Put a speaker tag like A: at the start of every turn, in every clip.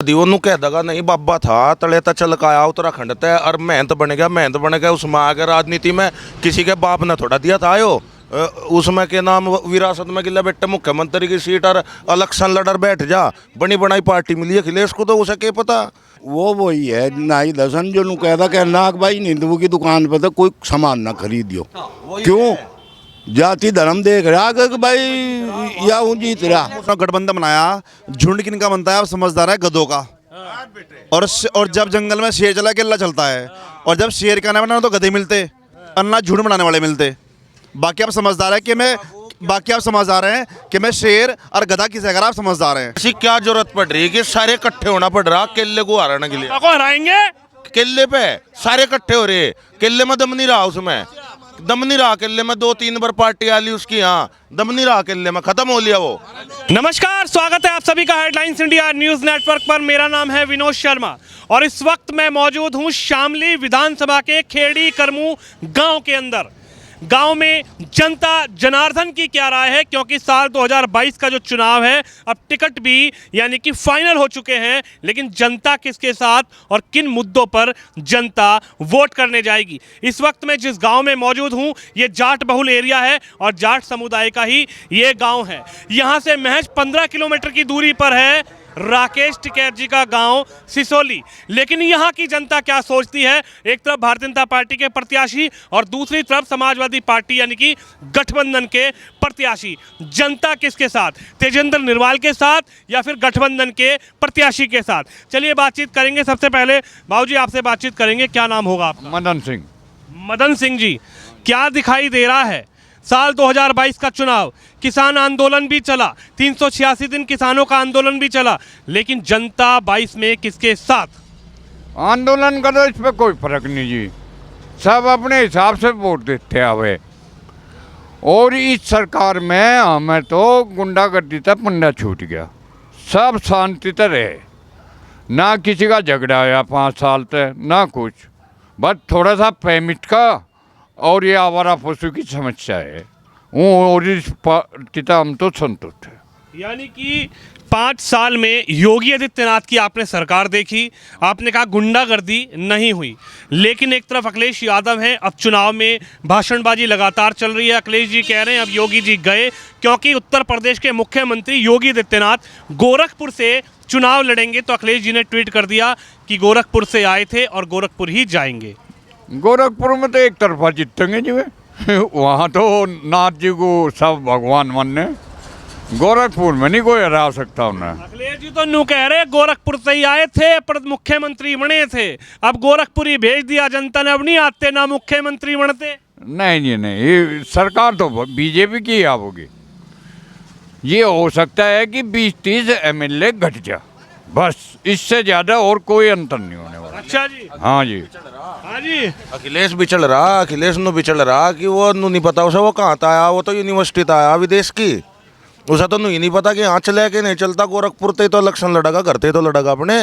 A: ਉਹਨੂੰ ਕਹਿ ਦਗਾ नहीं बाबा था तले तो चल आया उत्तराखंड तय और मेहनत बन गया उसमें आ गया राजनीति में। किसी के बाप ने थोड़ा दिया था आयो उसमें के नाम विरासत में गिला बेटे मुख्यमंत्री की सीट और इलेक्शन लड़र बैठ जा बनी बनाई पार्टी मिली है अखिलेश को तो उसे क्या पता।
B: वो वही है नाई दसन जो कहता कि नाग भाई नींदू की दुकान पर तो कोई सामान ना खरीदियो। क्यों जाति धर्म देख रहा कि भाई या जीत रहा।
C: गठबंधन बनाया झुंड किनका बनता है आप समझदार है गधों का। और जब जंगल में शेर चला केला चलता है और जब शेर का ना बना तो गधे मिलते और ना झुंड बनाने वाले मिलते। बाकी आप समझदार है कि मैं शेर और गधा किसे अगर आप समझदार हैं।
A: ऐसी क्या जरूरत पड़ रही है कि सारे इकट्ठे होना पड़ रहा केले को हराने के लिए।
D: को हराएंगे
A: केले पे सारे इकट्ठे हो रहे केले में दम नहीं रहा उसमें दम नहीं रहा केले में 2-3 बार पार्टी आ ली उसकी यहाँ दम नहीं रहा केले में खत्म हो लिया वो।
D: नमस्कार, स्वागत है आप सभी का हेडलाइंस इंडिया न्यूज नेटवर्क पर। मेरा नाम है विनोद शर्मा और इस वक्त मैं मौजूद हूं शामली विधानसभा के खेड़ी करमू गांव के अंदर। गांव में जनता जनार्दन की क्या राय है, क्योंकि साल 2022 का जो चुनाव है अब टिकट भी यानी कि फाइनल हो चुके हैं, लेकिन जनता किसके साथ और किन मुद्दों पर जनता वोट करने जाएगी। इस वक्त मैं जिस गांव में मौजूद हूं ये जाट बहुल एरिया है और जाट समुदाय का ही ये गांव है। यहां से महज 15 किलोमीटर की दूरी पर है राकेश टिकैत जी का गांव सिसोली। लेकिन यहाँ की जनता क्या सोचती है, एक तरफ भारतीय जनता पार्टी के प्रत्याशी और दूसरी तरफ समाजवादी पार्टी यानी कि गठबंधन के प्रत्याशी। जनता किसके साथ, तेजेंद्र निर्वाल के साथ या फिर गठबंधन के प्रत्याशी के साथ? चलिए बातचीत करेंगे। सबसे पहले बाबूजी आपसे बातचीत करेंगे, क्या नाम होगा आपका?
E: मदन सिंह।
D: मदन सिंह जी, क्या दिखाई दे रहा है? साल 2022 का चुनाव, किसान आंदोलन भी चला, 386 दिन किसानों का आंदोलन भी चला, लेकिन जनता 22 में किसके साथ?
E: आंदोलन का तो इस पर कोई फर्क नहीं जी, सब अपने हिसाब से वोट देते हुए। और इस सरकार में हमें तो गुंडागर्दी तक पंडा छूट गया, सब शांति से रहे, ना किसी का झगड़ा आया 5 साल तक ना कुछ, बस थोड़ा सा पेमेंट का और ये आवारा पशु की समस्या है और इस पार्टी हम तो संतुष्ट है।
D: यानी कि 5 साल में योगी आदित्यनाथ की आपने सरकार देखी, आपने कहा गुंडागर्दी नहीं हुई, लेकिन एक तरफ अखिलेश यादव हैं, अब चुनाव में भाषणबाजी लगातार चल रही है। अखिलेश जी कह रहे हैं अब योगी जी गए, क्योंकि उत्तर प्रदेश के मुख्यमंत्री योगी आदित्यनाथ गोरखपुर से चुनाव लड़ेंगे। तो अखिलेश जी ने ट्वीट कर दिया कि गोरखपुर से आए थे और गोरखपुर ही जाएंगे।
E: गोरखपुर में तो एक तरफा जीतेंगे जी वे वहाँ तो नाथ जी को सब भगवान मानने, गोरखपुर में नहीं कोई हरा सकता उन्हें।
D: अखिलेश जी तो न्यू कह रहे गोरखपुर से ही आए थे पर मुख्यमंत्री बने थे, अब गोरखपुर ही भेज दिया जनता ने, अब नहीं आते ना मुख्यमंत्री बनते।
E: नहीं जी नहीं, ये सरकार तो बीजेपी की होगी। ये हो सकता है कि 20-30 एमएलए घट जा, बस इससे ज्यादा और कोई अंतर नहीं होने वाला।
D: अच्छा जी।
E: हाँ जी,
D: हाँ जी।
A: अखिलेश बिचल रहा कि वो नहीं पता उसे वो कहाँ था आया, वो तो यूनिवर्सिटी था आया विदेश की, उसे तो नहीं पता कि यहाँ चले कि नहीं चलता। गोरखपुर ते तो इलेक्शन लड़ेगा, घर ते तो लड़ेगा अपने,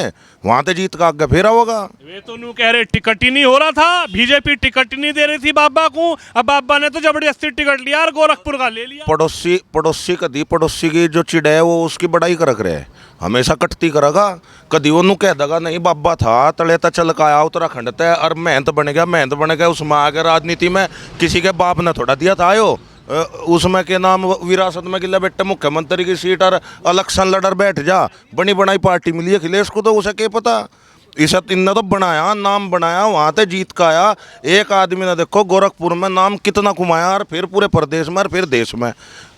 A: वहाँ ते जीत का आगे फेरा होगा।
D: वे तो न्यू कह रहे टिकट ही नहीं हो रहा था, बीजेपी टिकट ही नहीं दे रही थी बाबा को, अब बाबा ने तो जबरदस्ती टिकट लिया और गोरखपुर का ले लिया।
A: पड़ोसी की जो चिड़ है वो उसकी बड़ाई करक रहे, हमेशा कटती करेगा। कभी वो कह देगा नहीं बाबा था तले तो चल आया उत्तराखंड तय और मेहनत बन गया उसमें आ गया राजनीति में। किसी के बाप ने थोड़ा दिया था आयो उसमें के नाम विरासत में गिला बेटे मुख्यमंत्री की सीट और इलेक्शन लड़र बैठ जा बनी बनाई पार्टी मिली है अखिलेश को तो उसे क्या पता। इसे इनने तो बनाया, नाम बनाया, वहाँ से जीत का आया। एक आदमी ने देखो गोरखपुर में नाम कितना कमाया और फिर पूरे प्रदेश में और फिर देश में,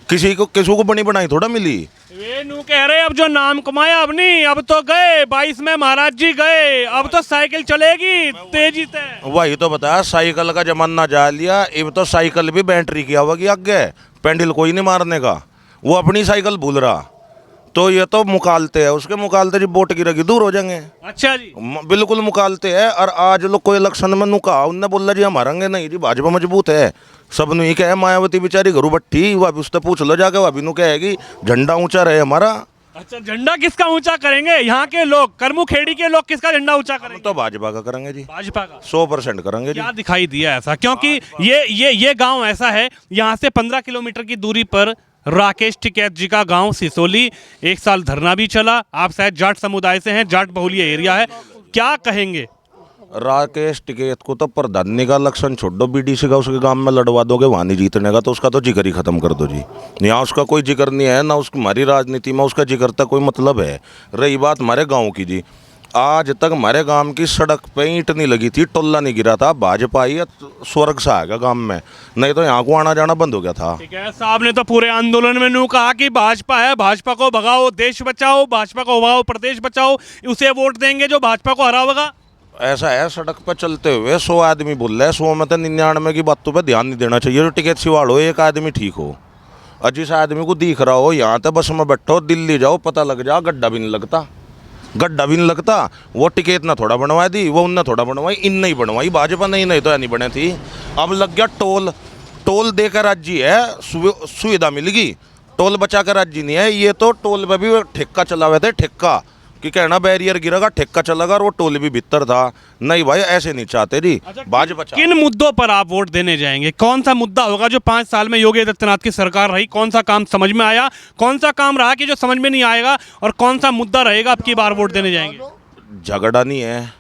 A: किसी को बनी बनाई थोड़ा मिली।
D: वे नू कह रहे अब जो नाम कमाया अब नहीं, अब तो गए 22 में महाराज जी गए, अब तो साइकिल चलेगी तेजी से।
A: वही तो बताया साइकिल का जमाना जा लिया, अब तो साइकिल भी बैटरी की होगी आगे, पेंडल कोई नहीं मारने का, वो अपनी साइकिल भूल रहा। तो ये तो मुकालते है, उसके मुकालते जी वोट गिरेगी दूर हो जाएंगे।
D: अच्छा जी,
A: बिल्कुल मुकालते हैं। और आज लोग कोई इलेक्शन में नुका उनने बोला जी हम हारेंगे नहीं जी, भाजपा मजबूत है। सब नु ही कहे मायावती बेचारी घरू बट्टी, वह भी उससे पूछ लो जाके, वह भी नु कहेगी झंडा ऊंचा रहे हमारा।
D: अच्छा झंडा किसका ऊंचा करेंगे यहाँ के लोग, करमू खेड़ी के लोग किसका झंडा ऊंचा करेंगे?
A: तो भाजपा का करेंगे जी,
D: भाजपा का
A: 100% करेंगे जी।
D: क्या दिखाई दिया ऐसा, क्योंकि ये गांव ऐसा है, यहाँ से 15 किलोमीटर की दूरी पर राकेश टिकैत जी का गांव सिसोली। 1 साल धरना भी चला। आप शायद जाट समुदाय से हैं, जाट बहुल्य एरिया है, क्या कहेंगे?
A: राकेश टिकैत को तो प्रधानी का इलेक्शन छोड़ दो, बीडीसी का उसके गांव में लड़वा दोगे, वहाँ नहीं जीतने का तो उसका तो जिक्र ही खत्म कर दो जी। यहाँ उसका कोई जिक्र नहीं है ना, उसकी हमारी राजनीति में उसका जिक्र तक कोई मतलब है। रही बात हमारे गाँव की जी, आज तक हमारे गांव की सड़क पे ईंट नहीं लगी थी, टोला नहीं गिरा था। भाजपा आई है, स्वर्ग सा आएगा गांव में, नहीं तो यहाँ को आना जाना बंद हो गया था।
D: टिकैत साहब ने तो पूरे आंदोलन में यूं कहा कि भाजपा है, भाजपा को भगाओ, देश बचाओ, भाजपा को भगाओ, प्रदेश बचाओ, उसे वोट देंगे जो भाजपा को हरावेगा।
A: ऐसा है, सड़क पर चलते हुए 100 आदमी बोल रहे हैं, 100 में तो 99 की बातों पे ध्यान नहीं देना चाहिए। जो टिकैत सिवाड़ हो, एक आदमी ठीक हो, और जिस आदमी को दिख रहा हो यहाँ तो बस में बैठो, दिल्ली जाओ, पता लग जा, गड्ढा भी नहीं लगता, गड्ढा भी नहीं लगता। वो टिकैत ना थोड़ा बनवा दी, वो उनने थोड़ा बनवाई, इन नहीं बनवाई, भाजपा नहीं तो नहीं बने थी। अब लग गया टोल, टोल देकर राज्य है, सुविधा मिल गई, टोल बचा कर राज्य नहीं है। ये तो टोल पे भी ठेका चला हुए थे, ठेका कि कहना बैरियर गिरेगा, ठेका चलेगा, और वो टोल भी भीतर था। नहीं भाई, ऐसे नहीं चाहते जी भाजपा।
D: किन मुद्दों पर आप वोट देने जाएंगे? कौन सा मुद्दा होगा जो 5 साल में योगी आदित्यनाथ की सरकार रही, कौन सा काम समझ में आया, कौन सा काम रहा कि जो समझ में नहीं आएगा, और कौन सा मुद्दा रहेगा अब की बार वोट देने जाएंगे?
A: झगड़ा नहीं है,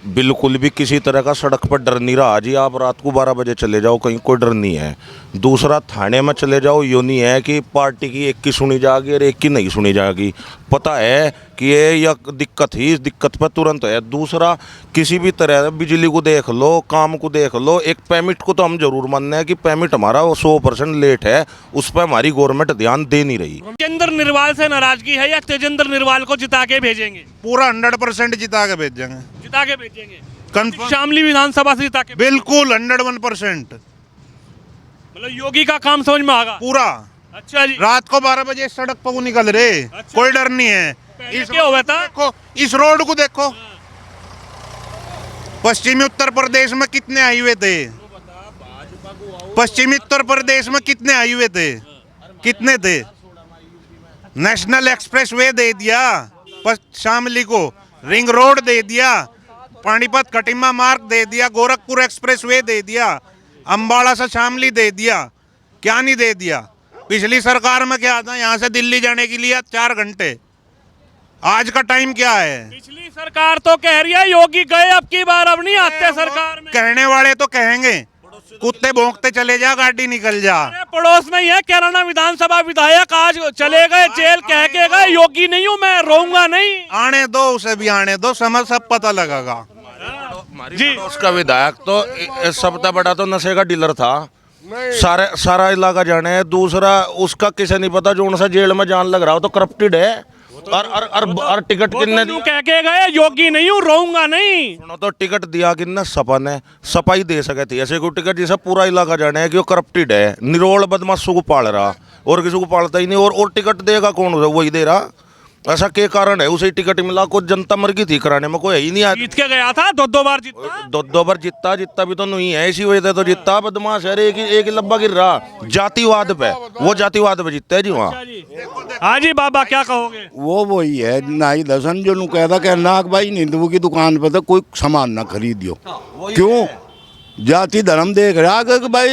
A: बिल्कुल भी किसी तरह का सड़क पर डर नहीं रहा जी। आप रात को 12 बजे चले जाओ, कहीं कोई डर नहीं है। दूसरा, थाने में चले जाओ, यो नहीं है कि पार्टी की एक की सुनी जाएगी और एक की नहीं सुनी जाएगी। पता है कि ये या दिक्कत ही, इस दिक्कत पर तुरंत है। दूसरा, किसी भी तरह बिजली को देख लो, काम को देख लो, एक पेमेंट को तो हम जरूर मानते हैं कि पेमेंट हमारा 100% लेट है, उस पर हमारी गवर्नमेंट ध्यान दे नहीं रही।
D: तेजेंद्र निर्वाल से नाराजगी है या तेजेंद्र निर्वाल को जिता के भेजेंगे?
F: पूरा 100% जिता के भेजेंगे,
D: जिता के भेजेंगे,
F: कंफर्म,
D: शामली विधानसभा से जिता के?
F: बिल्कुल 101%।
D: मतलब योगी का काम समझ में आएगा
F: पूरा।
D: अच्छा जी,
F: रात को 12 बजे सड़क पर वो निकल रहे, कोई डर नहीं है।
D: क्या हुआ था?
F: देखो इस रोड को देखो, पश्चिमी उत्तर प्रदेश में कितने हाईवे थे, पश्चिमी उत्तर प्रदेश में कितने हाईवे थे, कितने थे? नेशनल एक्सप्रेस वे दे दिया शामली को, रिंग रोड दे दिया, पानीपत कटिमा मार्ग दे दिया, गोरखपुर एक्सप्रेस वे दे दिया, अम्बाड़ा से शामली दे दिया, क्या नहीं दे दिया? पिछली सरकार में क्या था, यहाँ से दिल्ली जाने के लिए 4 घंटे, आज का टाइम क्या है?
D: पिछली सरकार तो कह रही है योगी गए, अब की बार अब नहीं आते सरकार में।
F: कहने वाले तो कहेंगे, कुत्ते भौंकते चले जा, गाड़ी निकल जा।
D: अरे पड़ोस में ही है कैराना विधानसभा विधायक, आज चले गए जेल, कह के गए योगी नहीं हूँ मैं, रहूंगा नहीं।
F: आने दो, उसे भी आने दो, समझ सब पता लगेगा
A: जी। उसका विधायक तो सबसे बड़ा तो नशे का डीलर था, सारा इलाका जाने। दूसरा, उसका किसे नहीं पता जो उनसे जेल में जान लग रहा हो तो करप्टेड है, और टिकट किन्ने दिया?
D: कह के गए योगी नहीं हूँ, रहूंगा नहीं।
A: सुनो तो, टिकट दिया किन्ने? सपा ने। सपा ही दे सके थी ऐसे कोई टिकट जिसे पूरा इलाका जाने है कि वो करप्टेड है, निरोल बदमाशों को पाल रहा, और किसी को पालता ही नहीं। और टिकट देगा कौन? वही दे रहा। ऐसा क्या कारण है? उसे टिकट मिला, कुछ जनता मर गई थी कराने में, कोई है ही नहीं।
D: जीत के गया था, 2 बार जीता,
A: 2 बार जीता भी तो नहीं है, इसी वजह से तो जीता। बदमाश है, एक ही लब्बा गिर रहा जातिवाद पे, वो जातिवाद पे जीतता है जी वहाँ।
D: हाँ जी बाबा, क्या कहोगे?
B: वो वही है नाई दसन जो नू कहता कि नाक भाई हिंदुओं की दुकान पर तो कोई सामान ना खरीदियो। क्यों? जाति धर्म देख रहा कि भाई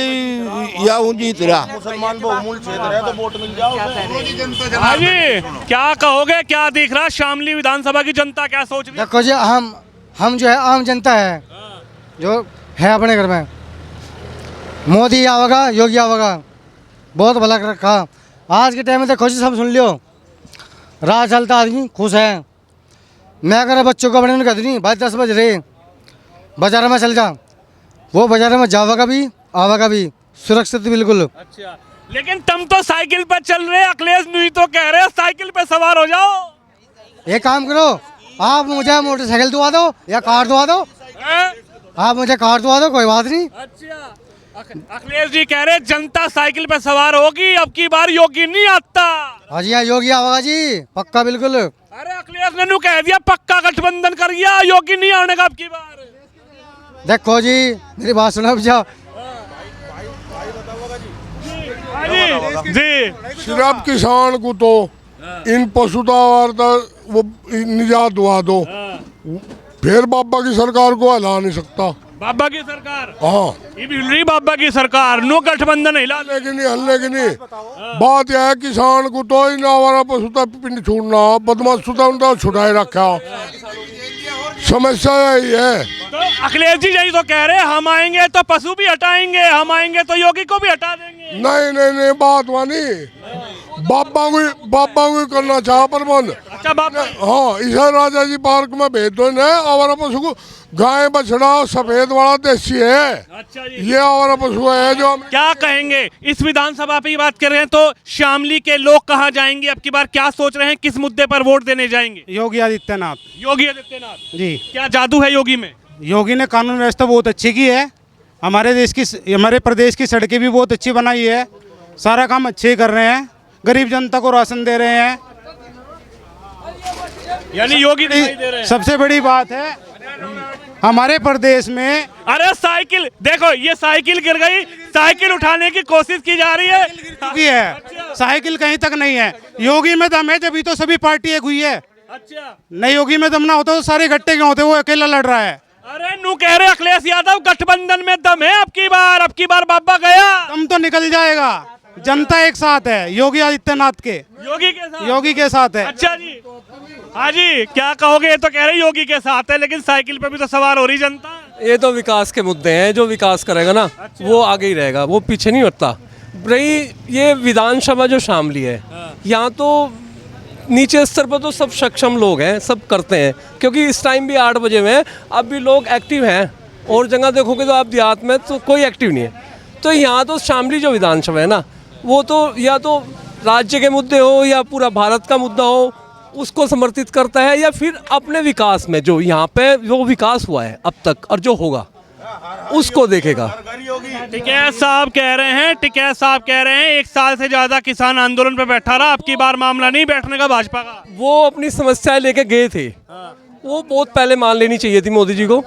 B: या हूँ जीत रहा।
A: मुसलमान बहुमूल्य क्षेत्र है तो वोट मिल जाओ।
D: हाँ जी, क्या कहोगे, क्या दिख रहा शामली विधानसभा की जनता क्या सोच रही है?
G: देखो जी, हम जो है आम जनता है, जो है अपने घर में, मोदी आवेगा, योगी आवेगा, बहुत भला कर रखा। आज के टाइम में देखो जी, सब सुन लियो, राह चलता आदमी खुश है। मैं अगर बच्चों को अपने कहती नहीं भाई 10 बज रहे, बाजार में चल जा, वो बाजार में जावेगा भी आवेगा भी सुरक्षित बिल्कुल।
D: अच्छा, लेकिन तुम तो साइकिल पर चल रहे, अखिलेश नहीं तो कह रहे साइकिल पे सवार हो जाओ।
G: एक काम करो, आप मुझे मोटरसाइकिल दुआ दो या कार दुआ दो, आप मुझे कार दुआ दो, कोई बात नहीं।
D: अच्छा, अखिलेश जी कह रहे जनता साइकिल पे सवार होगी, अब की बार योगी नहीं आता।
G: हाँ जी, हाँ योगी आवेगा जी, पक्का बिल्कुल।
D: अरे अखिलेश ने कह दिया पक्का गठबंधन कर दिया, योगी नहीं आने का अब की बार।
G: देखो जी, मेरी बात सुनो भैया
D: जी।
H: सिर्फ किसान को तो इन पशुदार वो निजात दुआ दो, फिर बाबा की सरकार को हिला नहीं सकता।
D: बाबा की सरकार,
H: हाँ
D: ये भी बाबा की सरकार, नो गठबंधन हिला।
H: हल्ले की नहीं बात यह है किसान को तो ही ना हमारा पशुता पिंड छोड़ना बदमाश सुधा छुड़ाए रखा समस्या यही है।
D: तो अखिलेश जी यही तो कह रहे हैं, हम आएंगे तो पशु भी हटाएंगे, हम आएंगे तो योगी को भी हटा देंगे।
H: नहीं बात वानी बाबा को करना चाह प्रबंध।
D: अच्छा बाबा,
H: हाँ इसे राजा जी पार्क में भेज दो ना हमारा पशु को। गाय बछड़ा सफेद वाला देसी है,
D: अच्छा जी,
H: ये हमारा पशु है जो हम
D: क्या कहेंगे इस विधानसभा पे ही बात कर रहे हैं तो शामली के लोग कहाँ जाएंगे अब की बार, क्या सोच रहे हैं, किस मुद्दे पर वोट देने जाएंगे?
I: योगी आदित्यनाथ
D: योगी आदित्यनाथ
I: जी।
D: क्या जादू है योगी में?
I: योगी ने कानून व्यवस्था बहुत अच्छी की है, हमारे प्रदेश की सड़कें भी बहुत अच्छी बनाई है, सारा काम अच्छे ही कर रहे हैं, गरीब जनता को राशन दे रहे हैं।
D: यानी योगी दिखाई दे रहे हैं।
I: सबसे बड़ी बात है हमारे प्रदेश में,
D: अरे साइकिल देखो, ये साइकिल गिर गई, साइकिल उठाने की कोशिश की जा रही है।
I: चुकी है साइकिल कहीं तक नहीं है। योगी में दम है जब तो सभी पार्टी एक हुई है।
D: अच्छा,
I: नहीं योगी में दम ना होता तो सारे इकट्ठे क्यों होते, वो अकेला लड़ रहा है।
D: अरे नू कह रहे अखिलेश यादव गठबंधन में दम है अब की बार बाबा गया।
I: दम तो निकल जाएगा, जनता एक साथ है योगी आदित्यनाथ के, योगी के साथ है।
D: अच्छा जी, हाँ जी, क्या कहोगे? ये तो कह रहे योगी के साथ है, लेकिन साइकिल पे भी तो सवार हो रही जनता।
J: ये तो विकास के मुद्दे हैं, जो विकास करेगा ना वो आगे ही रहेगा, वो पीछे नहीं हटता। रही ये विधानसभा जो शामली है, यहाँ तो नीचे स्तर पर तो सब सक्षम लोग हैं, सब करते हैं, क्योंकि इस टाइम भी 8 बजे में अब भी लोग एक्टिव हैं। और जगह देखोगे तो आप देहात में तो कोई एक्टिव नहीं है। तो यहाँ तो शामली जो विधानसभा है ना, वो तो या तो राज्य के मुद्दे हो या पूरा भारत का मुद्दा हो, उसको समर्थित करता है, या फिर अपने विकास में जो यहाँ पे जो विकास हुआ है अब तक और जो होगा उसको देखेगा।
D: टिकैत साहब कह रहे हैं, टिकैत साहब कह रहे हैं 1 साल से ज्यादा किसान आंदोलन पे बैठा रहा, अब की बार मामला नहीं बैठने का भाजपा का।
J: वो अपनी समस्याएं लेके गए थे, वो बहुत पहले मान लेनी चाहिए थी मोदी जी को,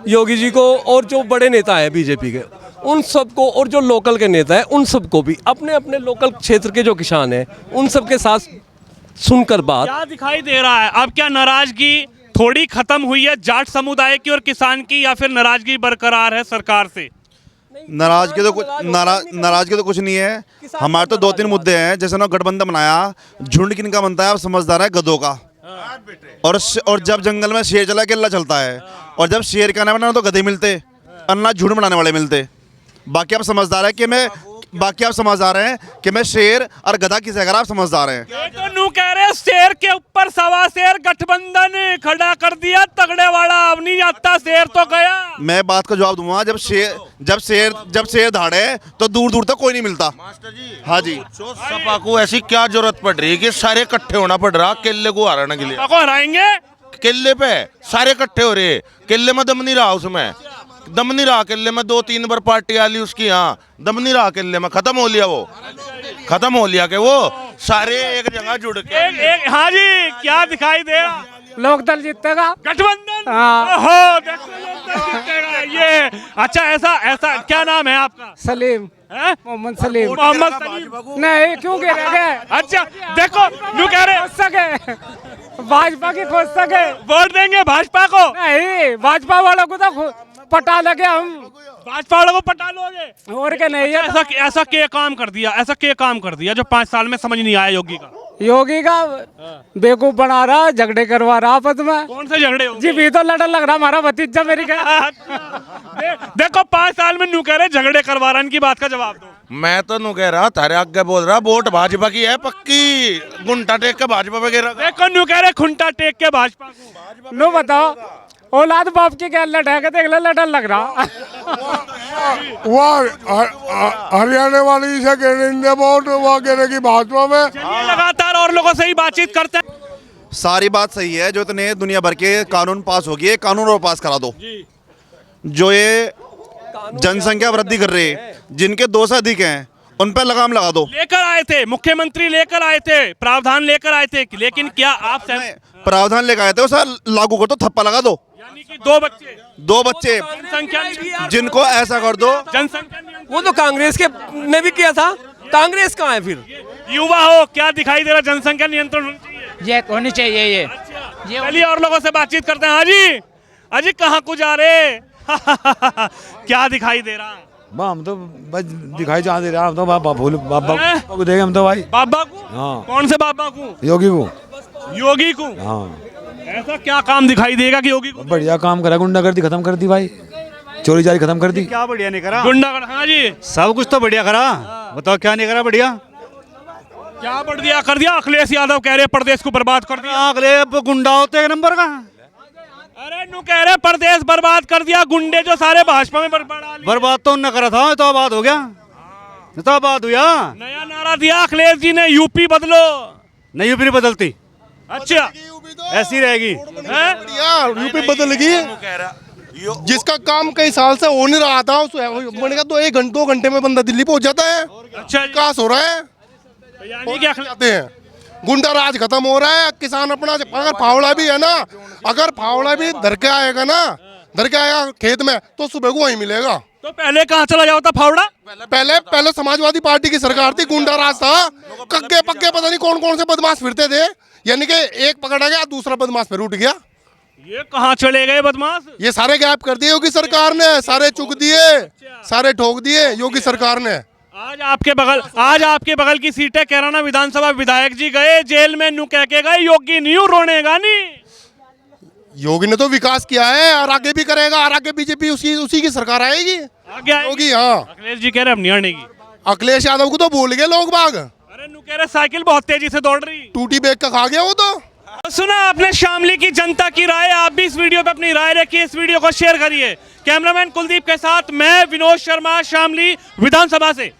J: योगी जी को, और जो बड़े नेता हैं बीजेपी के उन सबको, और जो लोकल के नेता हैं उन सबको भी, अपने अपने लोकल क्षेत्र के जो किसान हैं उन सबके साथ सुनकर बात।
D: क्या दिखाई दे रहा है अब? क्या नाराजगी थोड़ी खत्म हुई है जाट समुदाय की और किसान की, या फिर नाराजगी बरकरार है सरकार से?
C: नाराजगी तो कुछ नहीं है। हमारे तो 2-3 मुद्दे हैं, जैसे ना गठबंधन बनाया, झुंड किनका बनता है आप समझदार है, गधों का। और जब जंगल में शेर चला केला चलता है, और जब शेर का ना तो गधे मिलते और ना झुंड बनाने वाले मिलते। बाकी आप समझदार है कि मैं शेर और गधा किस अगर आप समझदार हैं।
D: ये तो नू कह रहे शेर के ऊपर सवा शेर गठबंधन खड़ा कर दिया तगड़े वाला, अब नहीं आता, शेर तो गया।
C: मैं बात का जवाब दूंगा, जब शेर धाड़े तो दूर दूर तक कोई नहीं मिलता।
A: मास्टर जी,
C: हाँ जी,
A: सपा को ऐसी क्या जरूरत पड़ रही है कि सारे इकट्ठे होना पड़ रहा केले को हराने के लिए?
D: को हराएंगे
A: केले पे सारे इकट्ठे हो रहे, केले में दम नहीं रहा, उसमें दम नहीं रहा केले में। 2-3 बार पार्टी आ ली उसकी, यहाँ दम नहीं रहा केले में, खत्म हो लिया, वो खत्म हो लिया कि वो सारे एक जगह जुड़ के
D: एक हाँ जी, क्या दिखाई दे रहा?
I: लोकदल जीतेगा,
D: गठबंधन।
I: हाँ।
D: ओहो, देखो जीतेगा ये। अच्छा, ऐसा क्या नाम है आपका?
I: सलीम,
D: हैं?
I: मोहम्मद सलीम।
D: मोहम्मद सलीम।
I: नहीं क्यों कह रहे?
D: अच्छा देखो, नू कह रहे
I: सके भाजपा की खोज सके,
D: वोट देंगे भाजपा को?
I: नहीं भाजपा वालों को तो पटा लगे हम,
D: भाजपा वालों को पटा लोगे?
I: और क्या नहीं है।
D: ऐसा क्या काम कर दिया जो 5 साल में समझ नहीं आया योगी का?
I: योगी का बेवकूफ बना रहा, झगड़े करवा रहा आपस में।
D: कौन से झगड़े हो?
I: जी भी तो लड़न लग रहा हमारा भतीजा मेरी का।
D: देखो 5 साल में नू कह रहे झगड़े करवा रहा, इनकी बात का जवाब दो।
A: मैं तो नू कह रहा तारे आगे बोल रहा वोट भाजपा की है पक्की, गुंटा टेक के भाजपा पे गिरा।
D: देखो नू कह रहे खुंटा टेक के भाजपा को।
I: नो बताओ औलाद बाप की क्या लड़ है, देख लो लड़न लग रहा।
H: हरियाणा वाली से गिरेंगे वोट, वो गिरेगी भाजपा में।
D: लगातार और लोगों से ही बातचीत करते हैं।
C: सारी बात सही है, जो इतने दुनिया भर के कानून पास हो गए, कानून और पास करा दो। जो ये जनसंख्या वृद्धि कर रहे हैं, जिनके 2 से अधिक हैं, उन पर लगाम लगा दो।
D: लेकर आए थे मुख्यमंत्री, लेकर आए थे प्रावधान, लेकर आए थे, लेकिन क्या आप
C: प्रावधान लेकर आए थे उसे लागू कर दो, थप्पा लगा दो।
D: यानी कि 2 बच्चे
J: जनसंख्या
C: जिनको ऐसा कर दो।
D: जनसंख्या
J: वो तो कांग्रेस के ने भी किया था, कांग्रेस कहाँ है फिर?
D: युवा हो, क्या दिखाई दे रहा? जनसंख्या नियंत्रण होनी चाहिए,
I: ये होनी चाहिए। ये
D: चलिए और लोगों से बातचीत करते हैं। हाँ जी, अजी कहाँ को जा रहे? क्या दिखाई दे रहा है?
K: हम तो बस दिखाई जहाँ दे रहा हम तो बाबा को देंगे हम तो भाई
D: बाबा को?
K: हाँ।
D: कौन से बाबा को?
K: योगी को।
D: योगी को?
K: हाँ
D: ऐसा क्या काम दिखाई देगा कि योगी को?
K: बढ़िया काम करा, गुंडागर्दी खत्म कर दी भाई, चोरी चारी खत्म कर दी।
L: क्या बढ़िया नहीं करा?
D: गुंडागर्द, हाँ जी,
L: सब कुछ तो बढ़िया करा, बताओ क्या नहीं करा बढ़िया?
D: क्या बढ़िया कर दिया? अखिलेश यादव कह रहे प्रदेश को बर्बाद कर दिया।
L: अगले गुंडा होते एक नंबर का।
D: अरे नु कह रहे प्रदेश बर्बाद कर दिया, गुंडे जो सारे भाजपा में
L: बर्बाद तो उनने करा था, तो आबाद हो गया, तो आबाद हुआ।
D: नया नारा दिया अखिलेश जी ने, यूपी बदलो।
L: नहीं यूपी नहीं बदलती,
D: अच्छा
L: ऐसी रहेगी।
M: यूपी बदल गई, जिसका काम कई साल से हो नहीं रहा था उस बनेगा तो 1-2 घंटे में बंदा दिल्ली पहुंच जाता है।
D: अच्छा
M: विकास हो रहा है,
D: यानी कि
M: जाते हैं, गुंडा राज खत्म हो रहा है। किसान अपना, अगर फावड़ा भी है ना, अगर फावड़ा भी धर के आएगा ना, धर के आएगा खेत में, तो सुबह को वहीं मिलेगा।
D: तो पहले कहाँ चला जाता फावड़ा?
M: पहले समाजवादी पार्टी की सरकार थी, गुंडा राज था, कग्गे पक्के पता नहीं कौन कौन से बदमाश फिरते थे, यानी कि एक पकड़ा गया, दूसरा बदमाश फिर उठ गया।
D: ये कहाँ चले गए बदमाश?
M: ये सारे गैप कर दिए योगी सरकार ने, सारे चुक दिए, सारे ठोक दिए योगी सरकार ने।
D: आज आपके बगल की सीटें कैराना विधानसभा विधायक जी गए जेल में, नु कह के गए योगी न्यू रोनेगा नहीं।
M: योगी ने तो विकास किया है और आगे भी करेगा, और आगे बीजेपी उसी की सरकार आएगी,
D: आगे आएगी।
M: योगी। हाँ,
D: अखिलेश जी कह रहे अब नहीं आनेगी।
M: अखिलेश यादव को तो भूल गए लोग बाग।
D: अरे नु कह रहे साइकिल बहुत तेजी से दौड़ रही,
M: टूटी बेग का खा गया वो तो।
D: सुना आपने शामली की जनता की राय, आप भी इस वीडियो पे अपनी राय रखिए, इस वीडियो को शेयर करिए। कैमरामैन कुलदीप के साथ मैं विनोद शर्मा, शामली विधानसभा से।